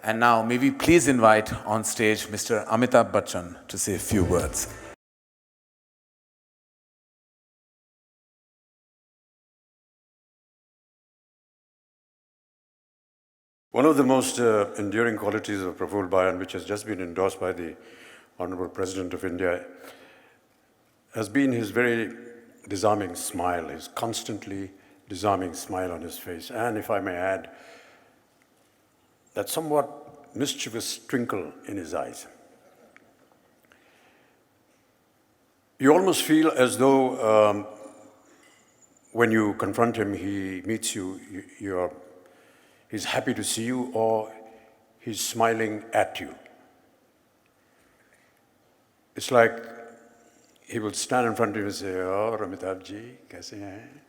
And now, may we please invite on stage Mr. Amitabh Bachchan to say a few words. One of the most enduring qualities of Praful Patel, which has just been endorsed by the Honorable President of India, has been his very disarming smile, his constantly disarming smile on his face, and if I may add, that somewhat mischievous twinkle in his eyes. You almost feel as though when you confront him, he meets you, he's happy to see you, or he's smiling at you. It's like he will stand in front of you and say, "Oh, Amitabh ji, kaise hain?"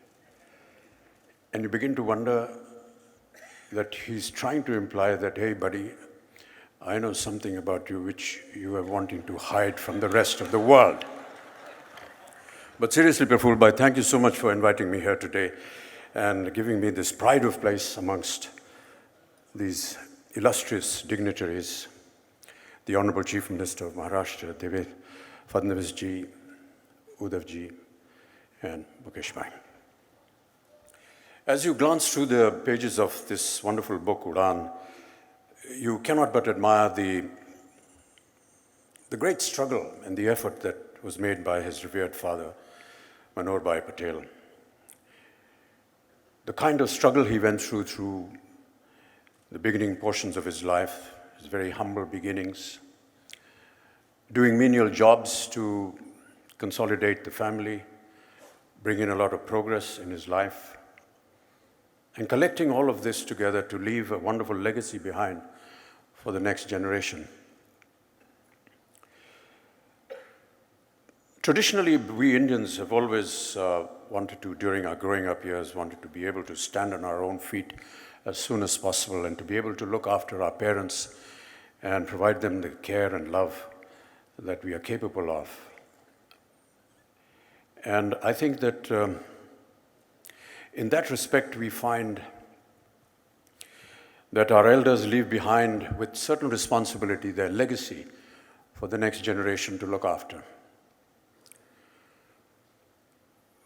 And you begin to wonder that he's trying to imply that, "Hey, buddy, I know something about you which you are wanting to hide from the rest of the world." But seriously, Praful Bhai, thank you so much for inviting me here today and giving me this pride of place amongst these illustrious dignitaries, the Honorable Chief Minister of Maharashtra, Devendra Fadnavis ji, Uddhav ji, and Mukesh Bhai. As you glance through the pages of this wonderful book, Udaan, you cannot but admire the great struggle and the effort that was made by his revered father, Amitabh Patel. The kind of struggle he went through the beginning portions of his life, his very humble beginnings, doing menial jobs to consolidate the family, bring in a lot of progress in his life, and collecting all of this together to leave a wonderful legacy behind for the next generation. Traditionally, we Indians have always wanted to, during our growing up years, wanted to be able to stand on our own feet as soon as possible and to be able to look after our parents and provide them the care and love that we are capable of. And I think that in that respect, we find that our elders leave behind with certain responsibility their legacy for the next generation to look after.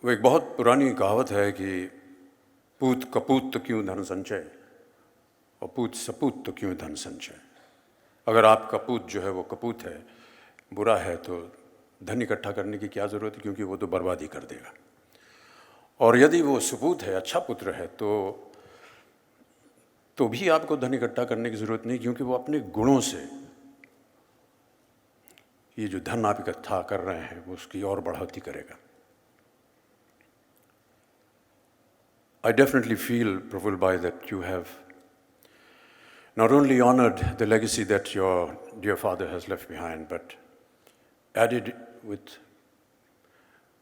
वो एक बहुत पुरानी कहावत है कि पूत कपूत तो क्यों धन संचय और पूत सपूत तो क्यों धन संचय. अगर आपका पूत जो है वो कपूत है, बुरा है, तो धन इकट्ठा करने की क्या ज़रूरत है, क्योंकि वो तो बर्बादी कर देगा. और यदि वो सपूत है, अच्छा पुत्र है, तो भी आपको धन इकट्ठा करने की ज़रूरत नहीं, क्योंकि वो अपने गुणों से ये जो धन आप इकट्ठा कर रहे हैं वो उसकी और बढ़ोतरी करेगा. I definitely feel, Praful Bhai, that you have not only honored the legacy that your dear father has left behind, but added with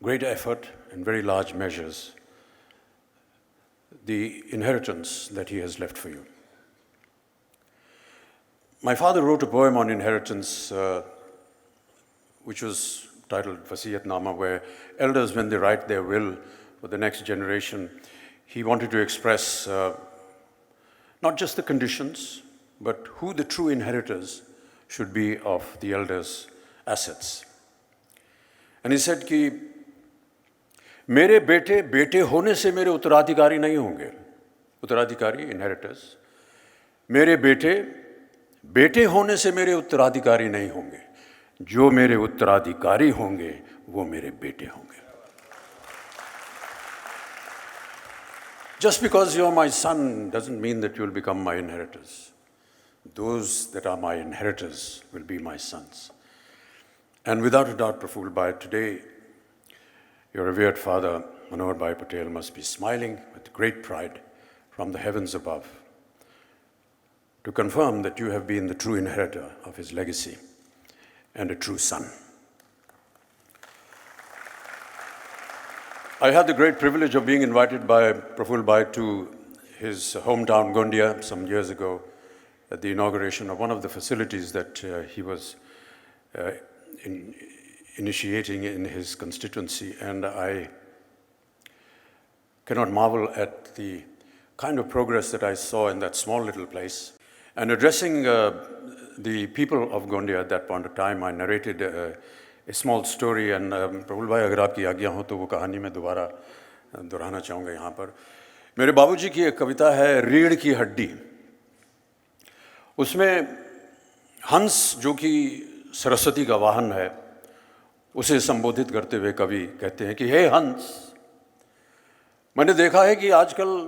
great effort and very large measures the inheritance that he has left for you. My father wrote a poem on inheritance which was titled Vasiyatnama, where elders, when they write their will for the next generation, he wanted to express not just the conditions, but who the true inheritors should be of the elders' assets. And he said कि मेरे बेटे बेटे होने से मेरे उत्तराधिकारी नहीं होंगे, उत्तराधिकारी inheritors. मेरे बेटे बेटे होने से मेरे उत्तराधिकारी नहीं होंगे, जो मेरे उत्तराधिकारी होंगे वो मेरे बेटे होंगे. Just because you're my son doesn't mean that you'll become my inheritors. Those that are my inheritors will be my sons. And without a doubt, Praful Bhai, today, your revered father, Amitabh Patel, must be smiling with great pride from the heavens above to confirm that you have been the true inheritor of his legacy and a true son. I had the great privilege of being invited by Praful Bhai to his hometown, Gondia, some years ago at the inauguration of one of the facilities that he was initiating in his constituency. And I cannot marvel at the kind of progress that I saw in that small little place. And addressing the people of Gondia at that point of time, I narrated a small story. And Praful भाई, अगर आपकी आज्ञा हो तो वो कहानी मैं दोबारा दोहराना चाहूँगा यहाँ पर. मेरे बाबूजी की एक कविता है, रीढ़ की हड्डी. उसमें हंस, जो कि सरस्वती का वाहन है, उसे संबोधित करते हुए कवि कहते हैं कि हे हंस, मैंने देखा है कि आजकल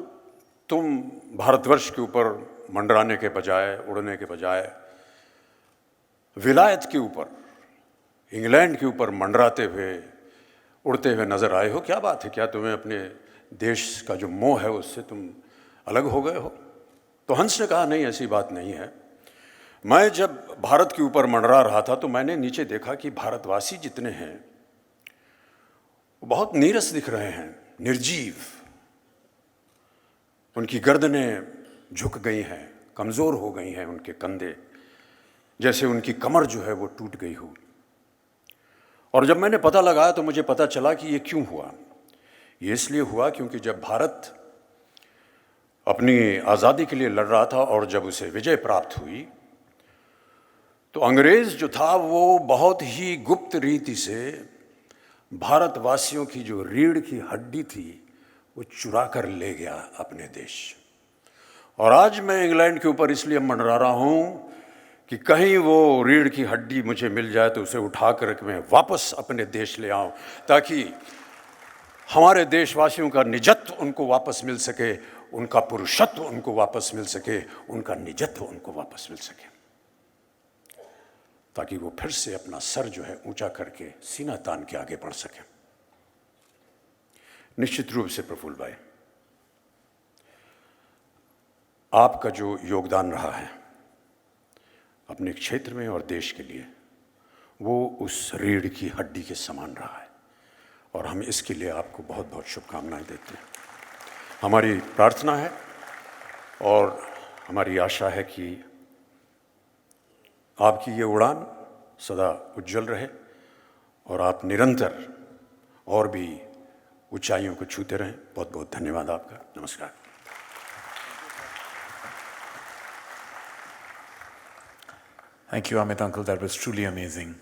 तुम भारतवर्ष के ऊपर मंडराने के बजाय, उड़ने के बजाय, विलायत के ऊपर, इंग्लैंड के ऊपर मंडराते हुए, उड़ते हुए नजर आए हो. क्या बात है, क्या तुम्हें अपने देश का जो मोह है उससे तुम अलग हो गए हो? तो हंस ने कहा, नहीं, ऐसी बात नहीं है. मैं जब भारत के ऊपर मंडरा रहा था तो मैंने नीचे देखा कि भारतवासी जितने हैं वो बहुत नीरस दिख रहे हैं, निर्जीव. उनकी गर्दनें झुक गई हैं, कमज़ोर हो गई हैं उनके कंधे, जैसे उनकी कमर जो है वो टूट गई हो. और जब मैंने पता लगाया तो मुझे पता चला कि ये क्यों हुआ. ये इसलिए हुआ क्योंकि जब भारत अपनी आज़ादी के लिए लड़ रहा था और जब उसे विजय प्राप्त हुई तो अंग्रेज़ जो था वो बहुत ही गुप्त रीति से भारतवासियों की जो रीढ़ की हड्डी थी वो चुरा कर ले गया अपने देश. और आज मैं इंग्लैंड के ऊपर इसलिए मंडरा रहा हूँ कि कहीं वो रीढ़ की हड्डी मुझे मिल जाए तो उसे उठा कर मैं वापस अपने देश ले आऊँ, ताकि हमारे देशवासियों का निजत्व उनको वापस मिल सके, उनका पुरुषत्व उनको वापस मिल सके, उनका निजत्व उनको वापस मिल सके, ताकि वो फिर से अपना सर जो है ऊंचा करके सीना तान के आगे बढ़ सके. निश्चित रूप से प्रफुल्ल भाई, आपका जो योगदान रहा है अपने क्षेत्र में और देश के लिए, वो उस रीढ़ की हड्डी के समान रहा है. और हम इसके लिए आपको बहुत बहुत शुभकामनाएं देते हैं. हमारी प्रार्थना है और हमारी आशा है कि आपकी ये उड़ान सदा उज्जवल रहे और आप निरंतर और भी ऊंचाइयों को छूते रहें. बहुत बहुत धन्यवाद आपका. नमस्कार. Thank you, Amit uncle. That was truly amazing.